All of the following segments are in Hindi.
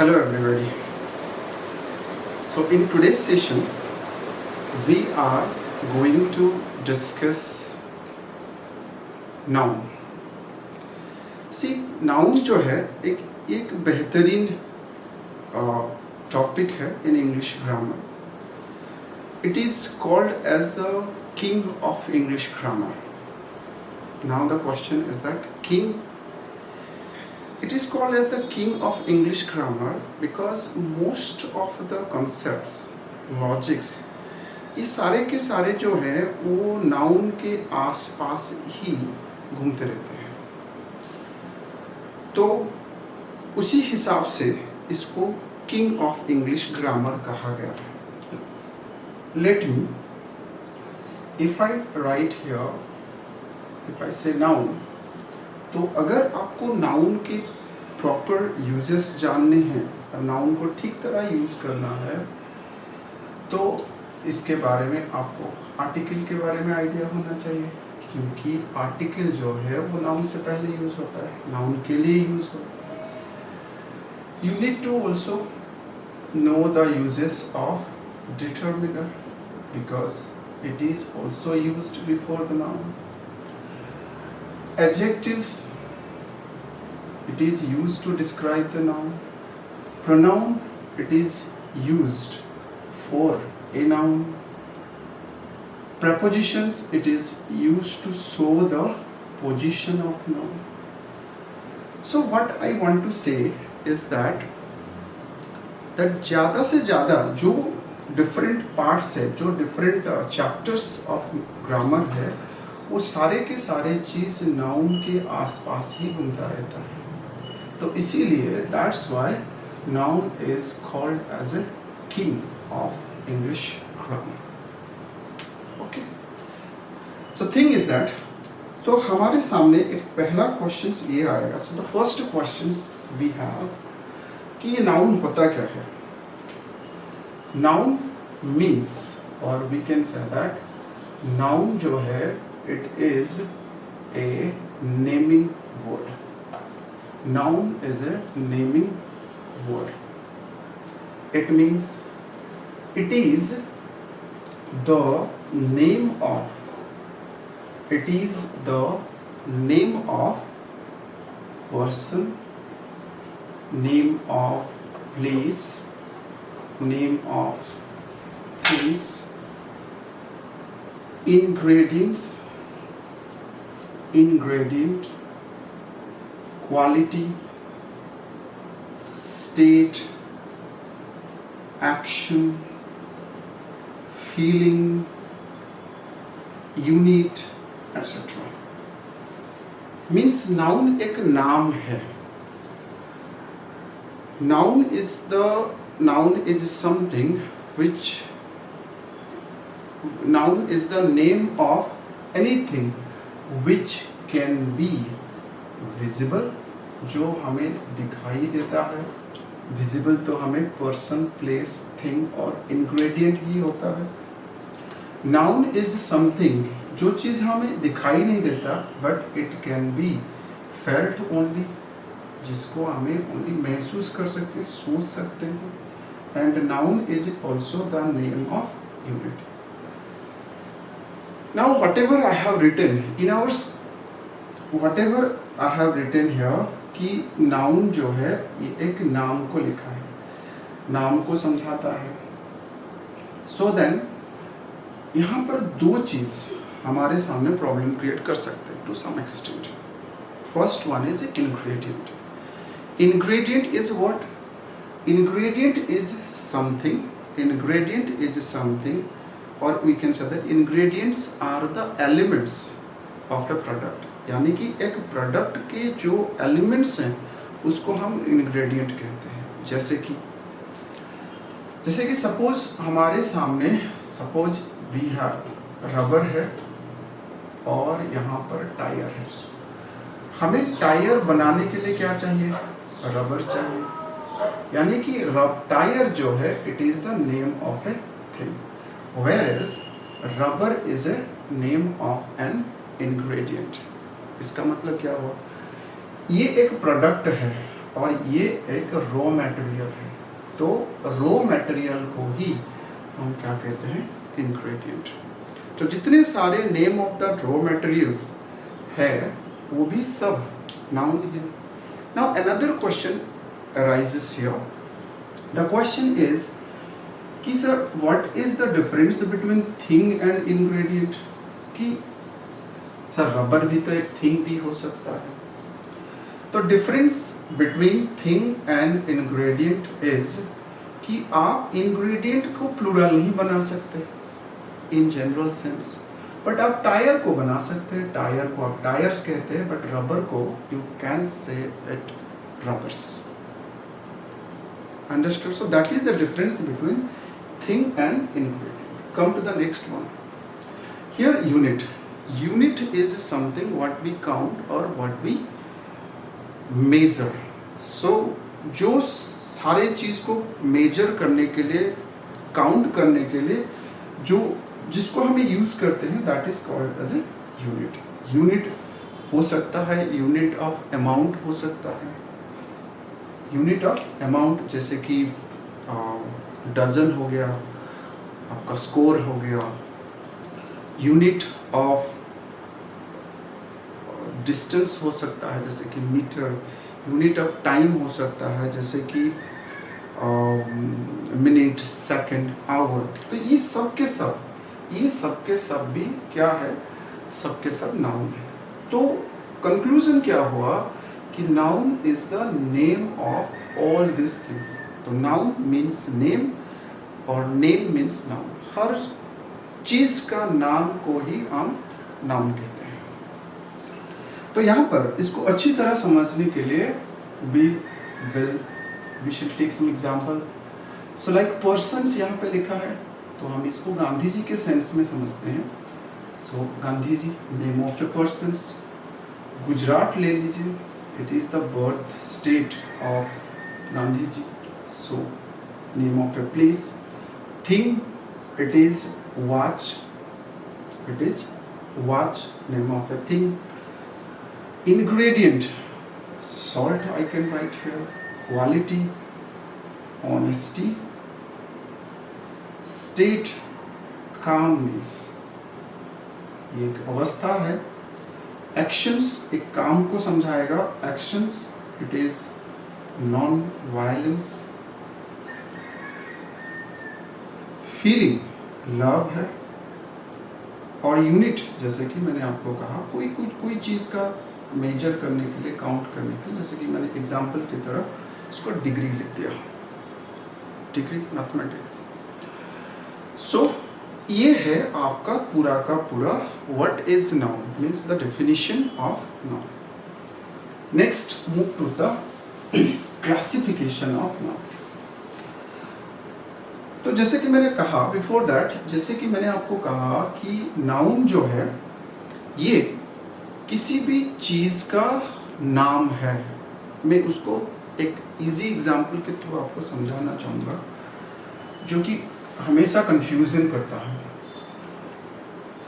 Hello everybody. So in today's session we are going to discuss noun. See noun जो है एक बेहतरीन टॉपिक है in English grammar. It is called as the king of English grammar. Now the question is that king. It is called as the king of English grammar because most of the concepts, logics, ये सारे के सारे जो हैं वो नाउन के आसपास ही घूमते रहते हैं. तो उसी हिसाब से इसको किंग ऑफ इंग्लिश ग्रामर कहा गया है. Let me, if I right here, if I से नाउन, तो अगर आपको नाउन के प्रॉपर यूजेस जानने हैं और नाउन को ठीक तरह यूज़ करना है तो इसके बारे में आपको आर्टिकल के बारे में आइडिया होना चाहिए, क्योंकि आर्टिकल जो है वो नाउन से पहले यूज़ होता है, नाउन के लिए यूज़ होता है. You need to also know the uses of determiner because it is also used before the noun. Adjectives, it is used to describe the noun. Pronoun, it is used for a noun. Prepositions, it is used to show the position of noun. So what I want to say is that ज़्यादा से ज़्यादा जो different parts है, जो different chapters of grammar है, वो सारे के सारे चीज़ नाउन के आसपास ही घूमता रहता है. तो इसीलिए that's why noun is called as a king of English grammar. Okay, so thing is that, तो हमारे सामने एक पहला क्वेश्चन ये आएगा. So the first question we have कि ये नाउन होता क्या है. नाउन मीन्स, और we can say that noun जो है it is a naming word. Noun is a naming word. It means it is the name of, it is the name of person, name of place, name of things, ingredient, quality, state, action, feeling, unit, etc. Means noun एक नाम है. Noun is something which, noun is the name of anything which can be visible, जो हमें दिखाई देता है. visible तो हमें person, place, thing और ingredient ही होता है. noun is something, जो चीज़ हमें दिखाई नहीं देता but it can be felt only, जिसको हमें only महसूस कर सकते हैं, सोच सकते हैं. and noun is also the name of unit. Now whatever I have written here कि नाउन जो है ये एक नाम को लिखा है, नाम को समझाता है. सो देन यहाँ पर दो चीज़ हमारे सामने प्रॉब्लम क्रिएट कर सकते हैं to some extent. First one is ingredient. Ingredient is what? Ingredient is something और we can say that ingredients are the elements of the product. यानी कि एक प्रोडक्ट के जो एलिमेंट्स हैं उसको हम इंग्रेडिएंट कहते हैं. जैसे कि सपोज हमारे सामने, सपोज वी हैव रबर है और यहाँ पर टायर है. हमें टायर बनाने के लिए क्या चाहिए? रबर चाहिए. यानी कि टायर जो है it is the name of a thing, whereas rubber is a name of an ingredient. इसका मतलब क्या हुआ? ये एक प्रोडक्ट है और ये एक रॉ मटेरियल है। तो रॉ मटेरियल को ही हम क्या कहते हैं, इंग्रेडिएंट। तो जितने सारे name of the raw materials है वो भी सब नाउन है। Now another question arises here. The question is कि sir what is the difference between thing and ingredient, कि सर रबर भी तो एक थिंग भी हो सकता है। तो difference between thing and ingredient is कि आप इंग्रेडिएंट को प्लूरल नहीं बना सकते इन जनरल सेंस, बट आप टायर को बना सकते हैं। टायर को आप टायर्स कहते हैं, बट रबर को यू कैन से it rubbers. Understood? So that is the difference between thing and ingredient. Come to the next one. Here unit. Unit is something what we count or what we measure. So जो सारे चीज को मेजर करने के लिए, काउंट करने के लिए जो जिसको हमें यूज करते हैं, that is called as a unit. Unit हो सकता है, यूनिट ऑफ अमाउंट हो सकता है, यूनिट ऑफ अमाउंट जैसे कि डजन हो गया, आपका स्कोर हो गया। यूनिट ऑफ डिस्टेंस हो सकता है जैसे कि मीटर। यूनिट ऑफ टाइम हो सकता है जैसे कि मिनट, सेकंड, आवर। तो ये सब के सब भी क्या है, सब के सब नाउन है। तो कंक्लूजन क्या हुआ कि noun is the name of all this things. तो नाउन मीन्स नेम और नेम मीन्स नाउन। हर चीज का नाम को ही हम नाउन कहते हैं। तो यहाँ पर इसको अच्छी तरह समझने के लिए we shall take some example. So like persons यहाँ पे लिखा है, तो हम इसको गांधी जी के सेंस में समझते हैं। So Gandhi ji, name of the persons. Gujarat ले लीजिए, it is the birth state of Gandhi ji. So name of a place. Thing, it is watch. It is watch, name of a thing. Ingredient, salt I can write here. Quality, honesty. State, calmness. ये एक अवस्था है। एक्शंस, एक काम को समझाएगा। Actions, it is non violence. Feeling, love है। और यूनिट, जैसे कि मैंने आपको कहा, कोई चीज का मेजर करने के लिए, काउंट करने के लिए, जैसे कि मैंने एग्जाम्पल की तरह उसको डिग्री लिख दिया, डिग्री मैथमेटिक्स। सो ये है आपका पूरा का पूरा what is noun, means the definition of noun. Next move to the classification of noun. तो जैसे कि मैंने कहा बिफोर दैट, जैसे कि मैंने आपको कहा कि नाउन जो है ये किसी भी चीज का नाम है। मैं उसको एक इजी एग्जांपल के थ्रू आपको समझाना चाहूँगा जो कि हमेशा कंफ्यूजन करता है।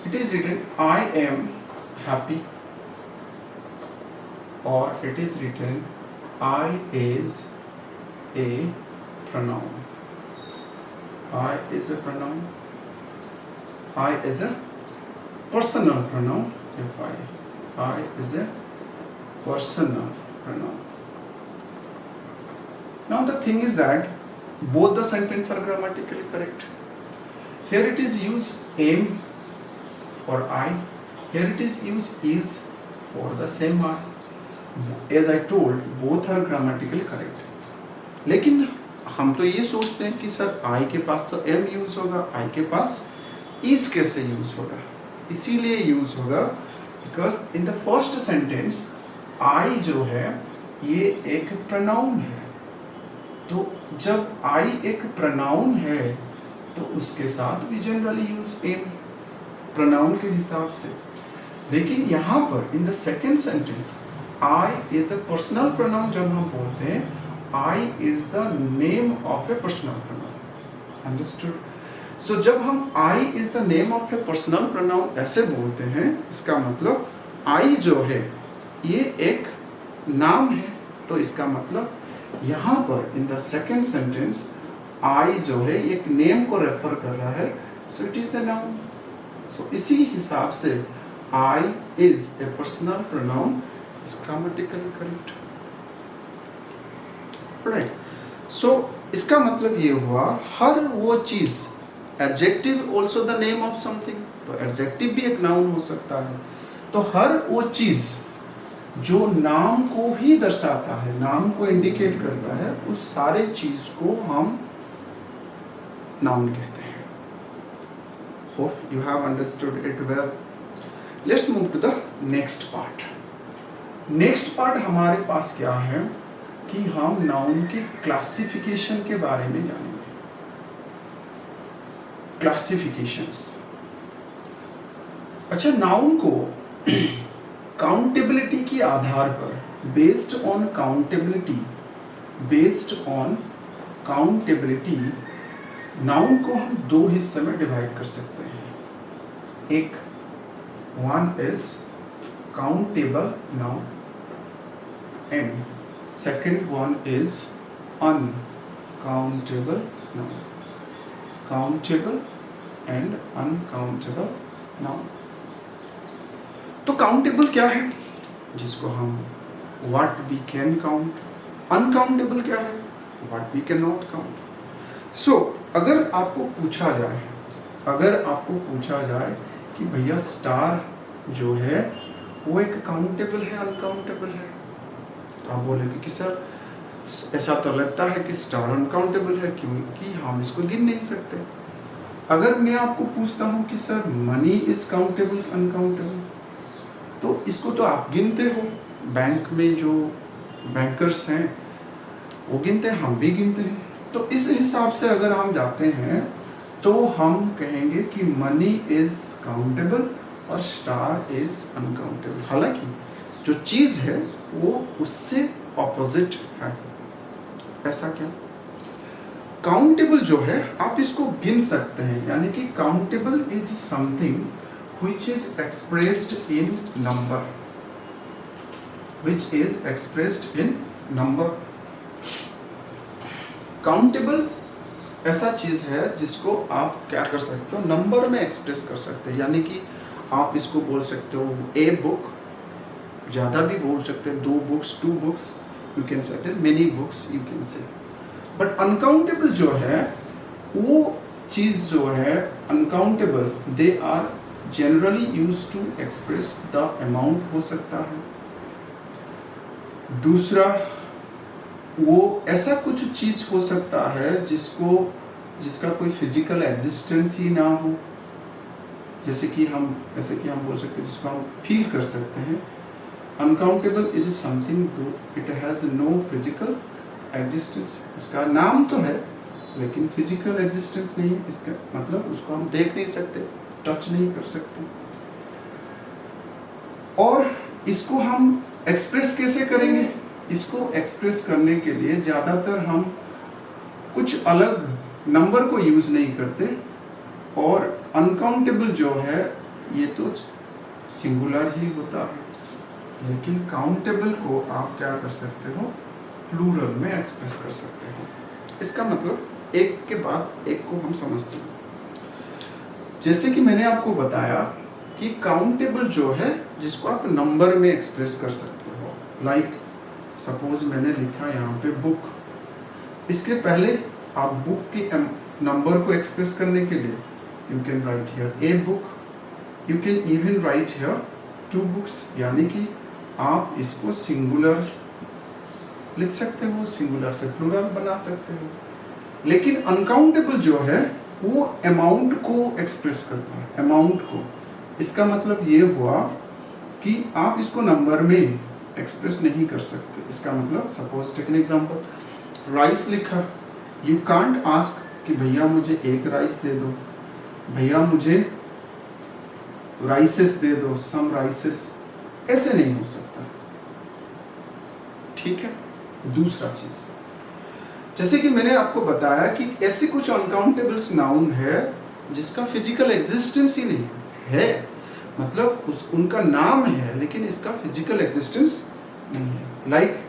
It is written I am happy और it is written I is a pronoun. I is a pronoun. I is a personal pronoun. If I is a personal pronoun. Now the thing is that both the sentences are grammatically correct. Here it is used am for I. Here it is used is for the same I. As I told, both are grammatically correct. लेकिन हम तो ये सोचते हैं कि सर आई के पास तो एम यूज होगा, आई के पास इज कैसे यूज होगा? इसीलिए यूज होगा because in the first sentence I जो है ये एक प्रोनाउन है। तो जब आई एक प्रोनाउन है तो उसके साथ भी जनरली यूज एम प्रोनाउन के हिसाब से। लेकिन यहाँ पर in the second sentence I is a personal pronoun. जब हम बोलते हैं I is the name of a personal pronoun. Understood? So जब हम I is the name of a personal pronoun ऐसे बोलते हैं, इसका मतलब I जो है ये एक नाम है, तो इसका मतलब यहाँ पर in the second sentence I जो है एक नेम को रेफर कर रहा है, so it is a noun. So इसी हिसाब से I is a personal pronoun is grammatically correct, right. So इसका मतलब ये हुआ हर वो चीज, adjective also the name of something, तो एडजेक्टिव भी एक नाउन हो सकता है। तो हर वो चीज जो नाम को ही दर्शाता है, नाम को इंडिकेट करता है, उस सारे चीज को हम नाउन कहते हैं। Hope you have understood it well. Let's move to the next part. Next part हमारे पास क्या है कि हम नाउन के क्लासिफिकेशन के बारे में जानेंगे। क्लासिफिकेशंस। अच्छा, नाउन को काउंटेबिलिटी के आधार पर, बेस्ड ऑन काउंटेबिलिटी, नाउन को हम दो हिस्से में डिवाइड कर सकते हैं। एक one is countable noun and second one is uncountable noun. Countable and uncountable noun. तो काउंटेबल क्या है? जिसको हम what we can count. Uncountable क्या है? What we can not count. So अगर आपको पूछा जाए कि भैया स्टार जो है वो एक काउंटेबल है, अनकाउंटेबल है, तो आप बोलेंगे कि सर ऐसा तो लगता है कि स्टार अनकाउंटेबल है क्योंकि हम इसको गिन नहीं सकते। अगर मैं आपको पूछता हूँ कि sir money is countable, uncountable, तो इसको तो आप गिनते हो, बैंक में जो बैंकर्स हैं वो गिनते हैं, हम भी गिनते हैं। तो इस हिसाब से अगर हम जाते हैं तो हम कहेंगे कि मनी इज काउंटेबल और स्टार इज अनकाउंटेबल। हालांकि जो चीज है वो उससे ऑपोजिट है। ऐसा क्या? काउंटेबल जो है आप इसको गिन सकते हैं, यानी कि countable is something which is expressed in number, countable ऐसा चीज है जिसको आप क्या कर सकते हो, नंबर में एक्सप्रेस कर सकते हैं। यानी कि आप इसको बोल सकते हो ए बुक, ज्यादा भी बोल सकते हैं, 2 books, 2 books, you can say many books you can say. But uncountable जो है वो चीज जो है uncountable, they are generally used to express the amount हो सकता है। दूसरा, वो ऐसा कुछ चीज हो सकता है जिसका कोई फिजिकल एग्जिस्टेंस ही ना हो, जैसे कि हम बोल सकते हैं, जिसको हम फील कर सकते हैं। Uncountable is something though it has no physical existence, उसका नाम तो है लेकिन फिजिकल एग्जिस्टेंस नहीं, इसका मतलब उसको हम देख नहीं सकते, टच नहीं कर सकते। और इसको हम एक्सप्रेस कैसे करेंगे? इसको एक्सप्रेस करने के लिए ज्यादातर हम कुछ अलग नंबर को यूज नहीं करते, और अनकाउंटेबल जो है ये तो सिंगुलर ही होता है, लेकिन काउंटेबल को आप क्या कर सकते हो, प्लूरल में एक्सप्रेस कर सकते हो। इसका मतलब एक के बाद एक को हम समझते हैं। जैसे कि मैंने आपको बताया कि काउंटेबल जो है जिसको आप नंबर में एक्सप्रेस कर सकते हो, लाइक सपोज मैंने लिखा यहाँ पे बुक, इसके पहले आप बुक के नंबर को एक्सप्रेस करने के लिए you can write here a book, you can even right here 2 books, यानी कि आप इसको सिंगुलर लिख सकते हो, सिंगुलर से प्लूरल बना सकते हो। लेकिन अनकाउंटेबल जो है वो अमाउंट को एक्सप्रेस करता है, अमाउंट को। इसका मतलब ये हुआ कि आप इसको नंबर में एक्सप्रेस नहीं कर सकते। इसका मतलब suppose take an example, rice लिखा, यू कांट आस्क कि भैया मुझे 1 राइस दे दो, भैया मुझे राइसेस दे दो, सम राइसेस, ऐसे नहीं हो सकता। ठीक है। दूसरा चीज, जैसे कि मैंने आपको बताया कि ऐसे कुछ अनकाउंटेबल्स नाउन है जिसका फिजिकल एग्जिस्टेंस ही नहीं है, मतलब उनका नाम है लेकिन इसका फिजिकल एग्जिस्टेंस नहीं है। लाइक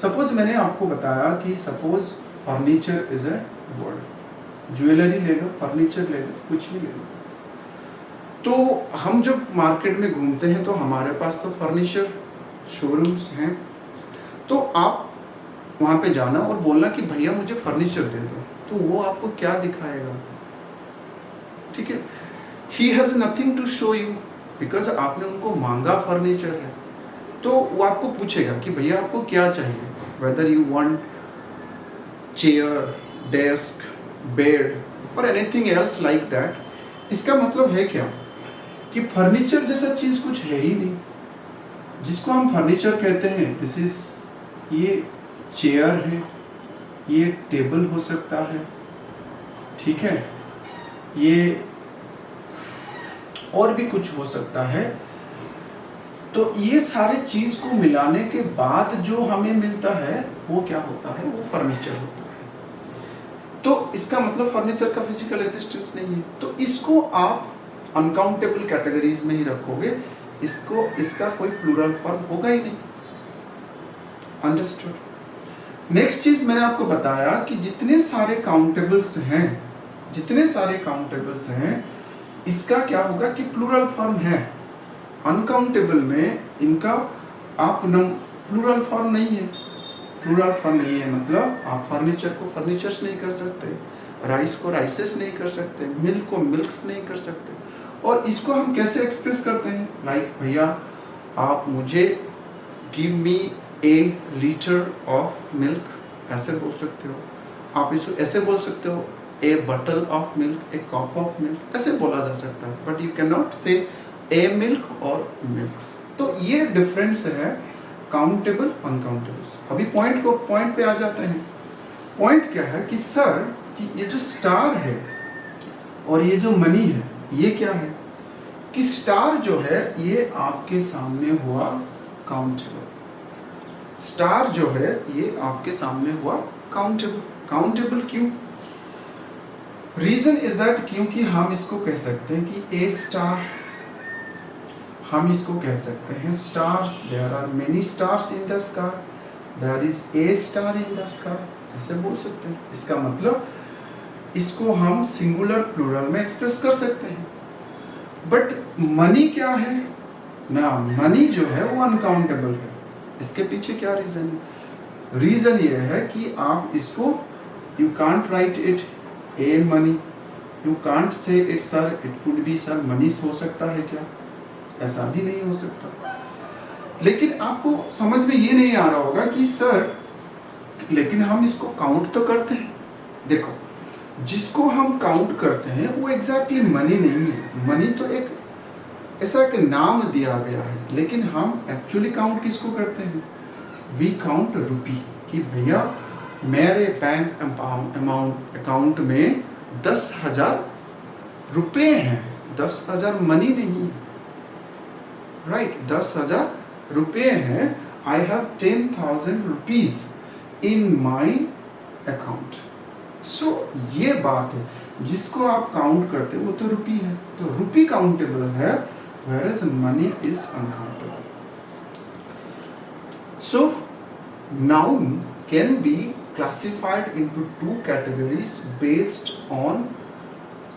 सपोज मैंने आपको बताया कि suppose furniture is a word, jewellery ले लो, फर्नीचर ले लो, कुछ भी ले लो। तो हम जब मार्केट में घूमते हैं तो हमारे पास तो फर्नीचर शोरूम्स हैं, तो आप वहाँ पे जाना और बोलना कि भैया मुझे फर्नीचर दे दो, तो वो आपको क्या दिखाएगा? ठीक है, he has nothing to show you, because आपने उनको मांगा फर्नीचर है। तो वो आपको पूछेगा कि भैया आपको क्या चाहिए, whether you want chair, desk, bed और एनीथिंग एल्स लाइक दैट। इसका मतलब है क्या कि फर्नीचर जैसा चीज कुछ है ही नहीं। जिसको हम फर्नीचर कहते हैं, दिस इज, ये चेयर है, ये टेबल हो सकता है, ठीक है, ये और भी कुछ हो सकता है। तो ये सारे चीज को मिलाने के बाद जो हमें मिलता है वो क्या होता है? वो फर्नीचर होता है। तो इसका मतलब फर्नीचर का फिजिकल एग्जिस्टेंस नहीं है। तो इसको आप अनकाउंटेबल कैटेगरीज में ही रखोगे, इसका कोई प्लूरल फॉर्म होगा ही नहीं। अंडरस्टूड। नेक्स्ट चीज मैंने आपको बताया कि जितने सारे काउंटेबल्स हैं इसका क्या होगा कि प्लूरल फॉर्म है। अनकाउंटेबल में इनका आप प्लूरल फॉर्म नहीं है। प्लूरल फॉर्म नहीं है मतलब आप फर्नीचर को फर्नीचर्स नहीं कर सकते, राइस को राइसेस नहीं कर सकते, मिल्क को मिल्क्स नहीं कर सकते। और इसको हम कैसे एक्सप्रेस करते हैं? लाइक भैया आप मुझे give me A litre of milk, ऐसे बोल सकते हो। आप इसको ऐसे बोल सकते हो, a bottle of milk, a cup of milk, ऐसे बोला जा सकता है। बट यू कैन नॉट से ए मिल्क और मिल्क्स। तो ये डिफरेंस है काउंटेबल अनकाउंटेबल। अभी पॉइंट पे आ जाते हैं। पॉइंट क्या है कि सर कि ये जो स्टार है और ये जो मनी है ये क्या है? कि स्टार जो है ये आपके सामने हुआ काउंटेबल, स्टार जो है ये आपके सामने हुआ काउंटेबल। काउंटेबल क्यों? रीजन इज दैट क्योंकि हम इसको कह सकते हैं कि ए स्टार, हम इसको कह सकते हैं stars, there are many stars in the sky, there is a star in the sky, ऐसे बोल सकते हैं। इसका मतलब इसको हम सिंगुलर प्लूरल में एक्सप्रेस कर सकते हैं। बट मनी क्या है ना? मनी जो है वो अनकाउंटेबल है। इसके पीछे क्या रीजन है? रीजन ये है कि आप इसको, you can't right it a money, you can't say it sir, it could be sir मनीस हो सकता है क्या? ऐसा भी नहीं हो सकता। लेकिन आपको समझ में ये नहीं आ रहा होगा कि सर लेकिन हम इसको काउंट तो करते हैं। देखो, जिसको हम काउंट करते हैं वो एग्जैक्टली मनी नहीं है। मनी तो एक ऐसा एक नाम दिया गया है, लेकिन हम एक्चुअली काउंट किसको करते हैं? वी काउंट रुपी, कि भैया मेरे बैंक अकाउंट में 10,000 रुपए हैं, 10,000 मनी नहीं, राइट, 10,000 रुपए हैं। I have 10,000 rupees in my account. So ये बात है, जिसको आप काउंट करते हो वो तो रुपी है, तो रुपी काउंटेबल है, whereas money is uncountable. So noun can be classified into two categories based on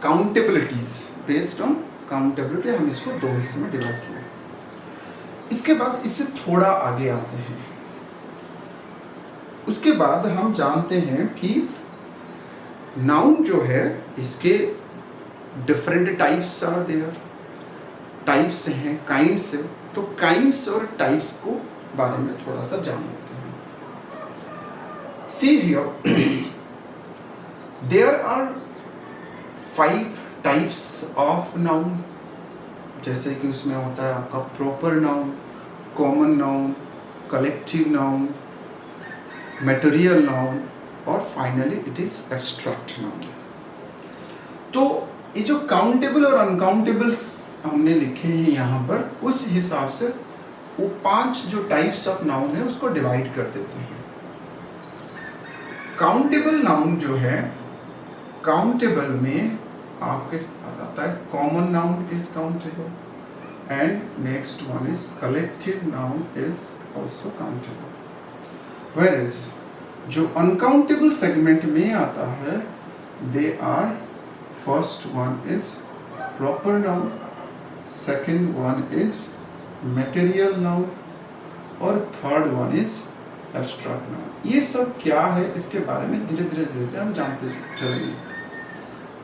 countabilities. Based on countability हम इसको दो हिस्से में डिवाइड किया। इसके बाद इससे थोड़ा आगे आते हैं। उसके बाद हम जानते हैं कि नाउन जो है इसके different types are there. Types हैं, काइंड्स है, तो काइंड्स और टाइप्स को बारे में थोड़ा सा जान लेते हैं। See here there are 5 types of noun. जैसे कि उसमें होता है आपका proper noun, common noun, collective noun, material noun और finally it is abstract noun. तो ये जो काउंटेबल और अनकाउंटेबल्स हमने लिखे हैं यहाँ पर, उस हिसाब से वो 5 जो टाइप्स ऑफ नाउन है उसको डिवाइड कर देते हैं। काउंटेबल नाउन जो है, काउंटेबल में आपके पास आता है common noun is countable and next one is collective noun is also countable. whereas जो अनकाउंटेबल सेगमेंट में आता है, they are, first one is proper noun, second one is material noun और third one is abstract noun. ये सब क्या है इसके बारे में धीरे धीरे हम जानते चलेंगे।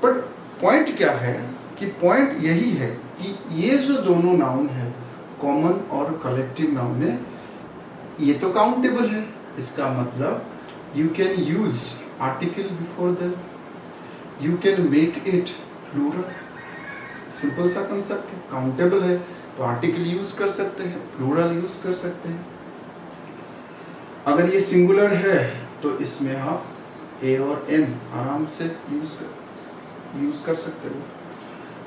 बट पॉइंट क्या है कि पॉइंट यही है कि ये जो दोनों नाउन है, कॉमन और कलेक्टिव नाउन है, ये तो काउंटेबल है। इसका मतलब you can use article before them, you can make it plural. Simple सा कंसेप्ट है, काउंटेबल है तो आर्टिकल यूज कर सकते हैं, प्लूरल यूज कर सकते हैं। अगर ये सिंगुलर है तो इसमें आप ए और एन आराम से यूज कर सकते हो।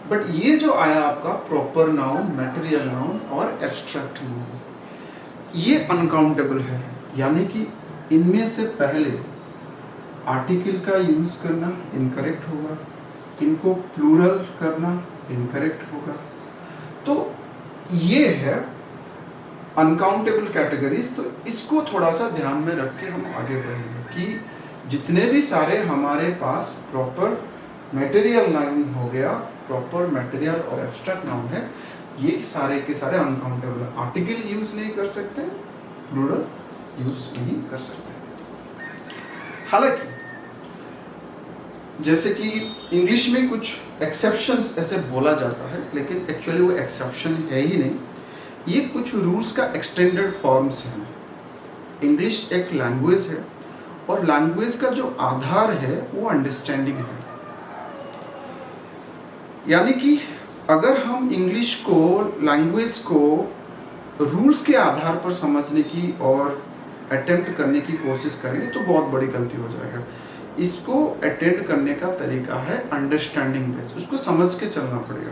बट ये जो आया आपका प्रॉपर नाउन, मटेरियल नाउन और एब्स्ट्रैक्ट नाउन, ये अनकाउंटेबल है, यानी कि इनमें से पहले आर्टिकल का यूज करना इनकरेक्ट होगा, इनको प्लूरल करना इनकरेक्ट होगा। तो ये है अनकाउंटेबल कैटेगरीज। तो इसको थोड़ा सा ध्यान में रख के हम आगे बढ़ेंगे कि जितने भी सारे हमारे पास प्रॉपर मटेरियल नाउन हो गया, प्रॉपर मटेरियल और एब्स्ट्रैक्ट नाउन है, ये सारे के सारे अनकाउंटेबल है। आर्टिकल यूज नहीं कर सकते, प्लूरल यूज नहीं कर सकते। हालांकि जैसे कि इंग्लिश में कुछ एक्सेप्शंस ऐसे बोला जाता है, लेकिन एक्चुअली वो एक्सेप्शन है ही नहीं, ये कुछ रूल्स का एक्सटेंडेड फॉर्म्स हैं। इंग्लिश एक लैंग्वेज है और लैंग्वेज का जो आधार है वो अंडरस्टैंडिंग है। यानी कि अगर हम इंग्लिश को, लैंग्वेज को रूल्स के आधार पर समझने की और अटेम्प्ट करने की कोशिश करेंगे तो बहुत बड़ी गलती हो जाएगा। इसको अटेंड करने का तरीका है अंडरस्टैंडिंग बेस, उसको समझ के चलना पड़ेगा।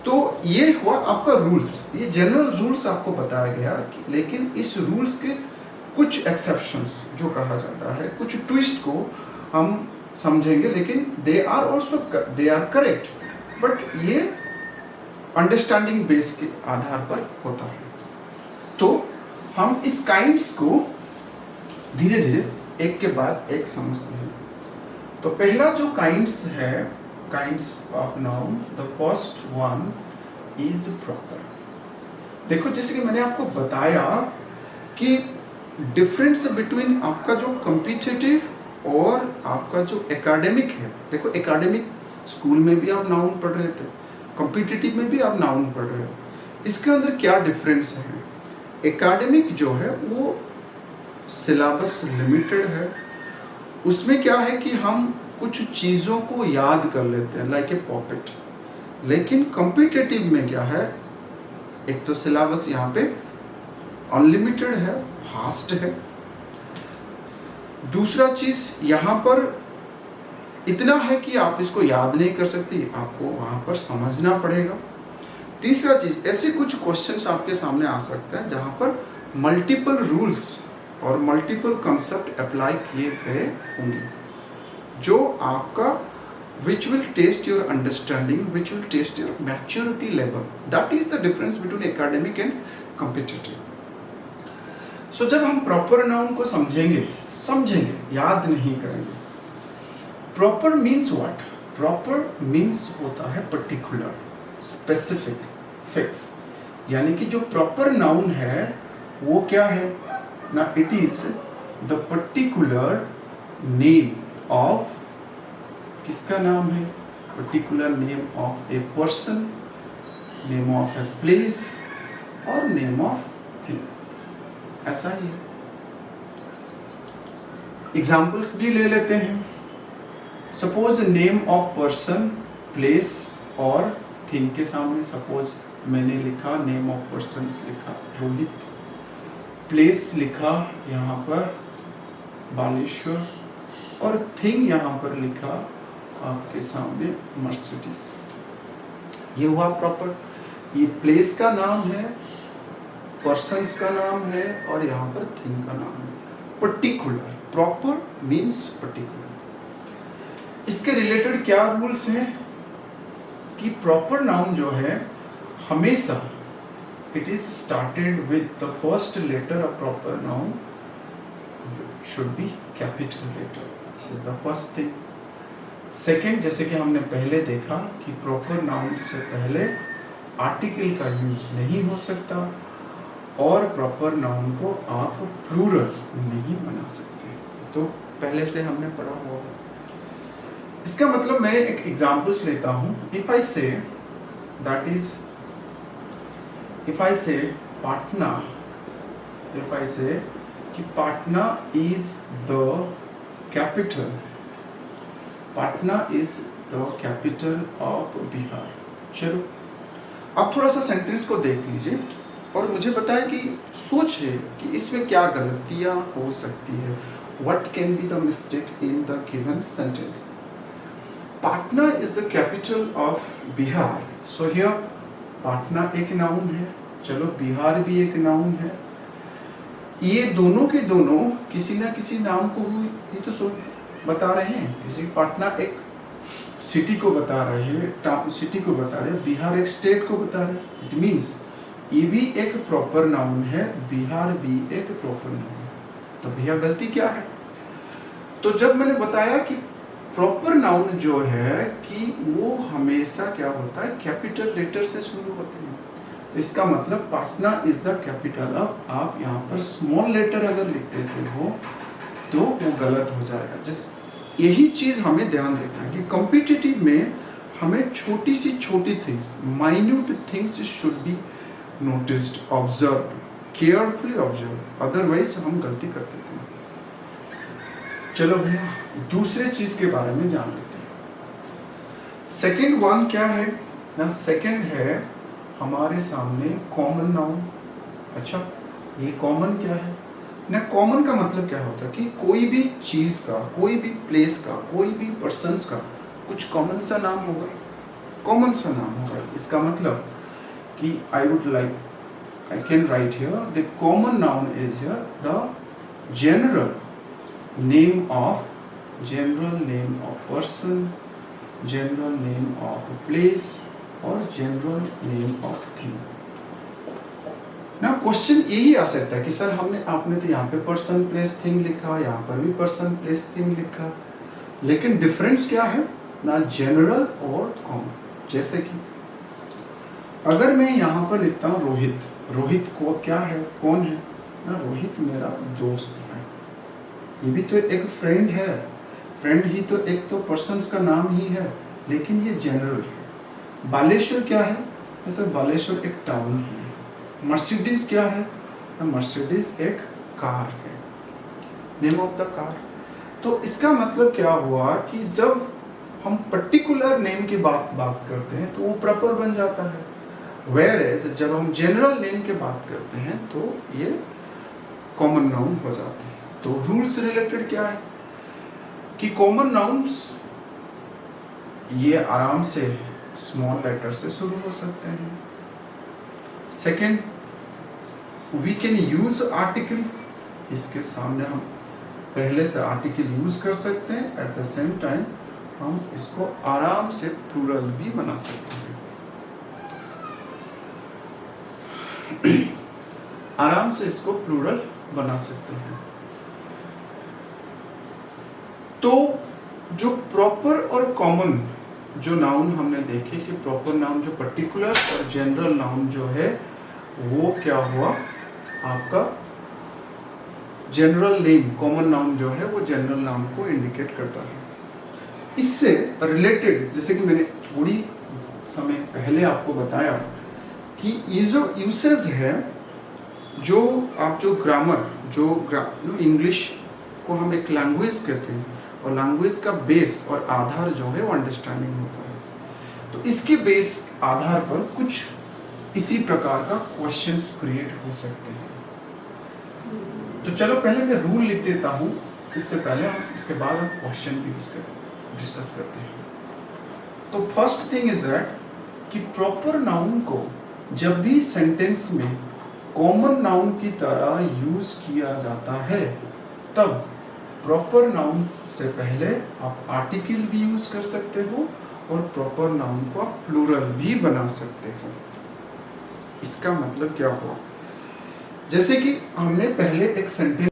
तो ये हुआ आपका रूल्स, ये जनरल रूल्स आपको बताया गया, लेकिन इस रूल्स के कुछ एक्सेप्शंस जो कहा जाता है, कुछ ट्विस्ट को हम समझेंगे, लेकिन they are also they are correct, but ये अंडरस्टैंडिंग बेस के आधार पर होता है। तो हम इस काइंड्स को धीरे धीरे एक के बाद एक समझते हैं। तो पहला जो काइंड्स है, kinds of noun, the first one is proper. देखो जैसे कि मैंने आपको बताया कि डिफरेंस बिटवीन आपका जो कॉम्पिटिटिव और आपका जो एकेडमिक है। देखो एकेडमिक स्कूल में भी आप नाउन पढ़ रहे थे, कॉम्पिटिटिव में भी आप नाउन पढ़ रहे हो, इसके अंदर क्या डिफरेंस है? एकेडमिक जो है वो सिलेबस लिमिटेड है, उसमें क्या है कि हम कुछ चीज़ों को याद कर लेते हैं लाइक ए पॉपेट। लेकिन कॉम्पिटिटिव में क्या है, एक तो सिलेबस यहाँ पे अनलिमिटेड है, फास्ट है। दूसरा चीज़ यहाँ पर इतना है कि आप इसको याद नहीं कर सकते, आपको वहाँ पर समझना पड़ेगा। तीसरा चीज़, ऐसे कुछ क्वेश्चंस आपके सामने आ सकता है जहाँ पर मल्टीपल रूल्स और मल्टीपल कंसेप्ट अप्लाई किए गए होंगे, जो आपका which will test your understanding, which will test your maturity level. That is the difference between academic and competitive. So जब हम proper noun को समझेंगे, याद नहीं करेंगे। Proper means what? Proper means होता है particular, specific, fix. यानी कि जो proper noun है वो क्या है ना, it is the particular name of, किसका नाम है? Particular name of a person, name of a place और नेम ऑफ थिंग्स, ऐसा ही है। एग्जाम्पल्स भी ले लेते हैं। Suppose name of person, place और थिंग के सामने सपोज मैंने लिखा नेम ऑफ पर्सन लिखा रोहित, प्लेस लिखा यहाँ पर बालेश्वर और थिंग यहाँ पर लिखा आपके सामने मर्सिडीज। ये हुआ प्रॉपर, ये प्लेस का नाम है, पर्सन्स का नाम है और यहाँ पर थिंग का नाम है। Particular, proper means particular. इसके रिलेटेड क्या रूल्स हैं कि प्रॉपर नाउन जो है हमेशा it is started with the first letter of proper noun should be capital letter. This is the first thing. Second, जैसे कि हमने पहले देखा कि प्रॉपर नाउन से पहले आर्टिकल का यूज नहीं हो सकता और प्रॉपर नाउन को आप प्लूरल नहीं बना सकते। तो पहले से हमने पढ़ा हुआ है। इसका मतलब मैं एक एग्जांपल्स लेता हूं। If I say that is, if I से पाटना, इफ आई से कि Patna is the capital, Patna is the capital of Bihar. चलो आप थोड़ा सा सेंटेंस को देख लीजिए और मुझे बताएं कि सोचिए कि इसमें क्या गलतियां हो सकती है। What can be the mistake in the given sentence. Patna is the capital of Bihar, so here Patna एक नाउन है, चलो बिहार भी एक नाउन है। ये दोनों के दोनों किसी ना किसी नाम को ये तो बता रहे हैं। जैसे पाटना एक सिटी को बता रहे हैं, सिटी को बता रहे हैं, बिहार एक स्टेट को बता रहे हैं। इट मीन्स ये भी एक प्रॉपर नाउन है, बिहार भी एक प्रॉपर नाउन है। तो भैया गलती क्या है? तो जब मैंने बताया कि प्रॉपर नाउन जो है कि वो हमेशा क्या होता है, कैपिटल लेटर से शुरू होते हैं। तो इसका मतलब पाटना इज द कैपिटल। अब आप यहाँ पर स्मॉल लेटर अगर लिख देते हो तो वो गलत हो जाएगा। जिस यही चीज हमें ध्यान देना है कि कॉम्पिटिटिव में हमें छोटी सी छोटी things, minute things should be noticed, observe, carefully observe, otherwise हम गलती कर देते हैं। चलो भैया दूसरे चीज के बारे में जान लेते हैं। सेकेंड वन क्या है ना, सेकेंड है हमारे सामने कॉमन नाउन। अच्छा ये कॉमन क्या है ना? कॉमन का मतलब क्या होता है कि कोई भी चीज का, कोई भी प्लेस का, कोई भी पर्सन्स का कुछ कॉमन सा नाम होगा, कॉमन सा नाम होगा। इसका मतलब कि I would like, I can write here the common noun is here the general name of, general name of person, general name of place और जनरल नेम ऑफ थिंग। ना क्वेश्चन यही आ सकता है कि सर आपने तो यहाँ पे पर्सन प्लेस थिंग लिखा, यहाँ पर भी पर्सन प्लेस थिंग लिखा, लेकिन डिफरेंस क्या है ना, जनरल और कॉमन। जैसे कि अगर मैं यहाँ पर लिखता हूँ रोहित, रोहित को क्या है, कौन है ना, रोहित मेरा दोस्त है। ये भी तो एक फ्रेंड है, फ्रेंड ही तो एक तो पर्सन का नाम ही है, लेकिन ये जनरल है। बालेश्वर क्या है, जैसे बालेश्वर एक टाउन है। मर्सिडीज क्या है, मर्सिडीज एक कार है, नेम ऑफ द कार। तो इसका मतलब क्या हुआ कि जब हम पर्टिकुलर नेम की बात करते हैं तो वो प्रॉपर बन जाता है, वेयर जब हम जनरल नेम की बात करते हैं तो ये कॉमन नाउन हो जाते हैं। तो रूल्स रिलेटेड क्या है कि कॉमन नाउन्स ये आराम से स्मॉल लेटर से शुरू हो सकते हैं। Second, we can use article, इसके सामने हम पहले से आर्टिकल यूज कर सकते हैं। एट द सेम टाइम हम इसको आराम से प्लूरल भी बना सकते हैं। आराम से इसको प्लूरल बना सकते हैं। तो जो प्रॉपर और कॉमन जो नाउन हमने देखे कि प्रॉपर नाउन जो पर्टिकुलर और जनरल नाउन जो है वो क्या हुआ आपका, जनरल नेम, कॉमन नाउन जो है वो जनरल नाउन को इंडिकेट करता है। इससे रिलेटेड जैसे कि मैंने थोड़ी समय पहले आपको बताया कि ये जो यूसेज है, जो आप जो ग्रामर, जो इंग्लिश को हम एक लैंग्वेज कहते हैं और लैंग्वेज का बेस और आधार जो है वो अंडरस्टैंडिंग होता है। तो इसके बेस आधार पर कुछ इसी प्रकार का क्वेश्चंस क्रिएट हो सकते हैं। तो चलो पहले मैं रूल लिख देता हूँ, इससे पहले उसके बाद हम क्वेश्चन भी डिस्कस करते हैं। तो फर्स्ट थिंग इज दैट कि प्रॉपर नाउन को जब भी सेंटेंस में कॉमन नाउन की तरह यूज किया जाता है तब प्रॉपर नाउन से पहले आप आर्टिकल भी यूज कर सकते हो और प्रॉपर नाउन को आप प्लूरल भी बना सकते हो। इसका मतलब क्या हुआ, जैसे कि हमने पहले एक सेंटेंस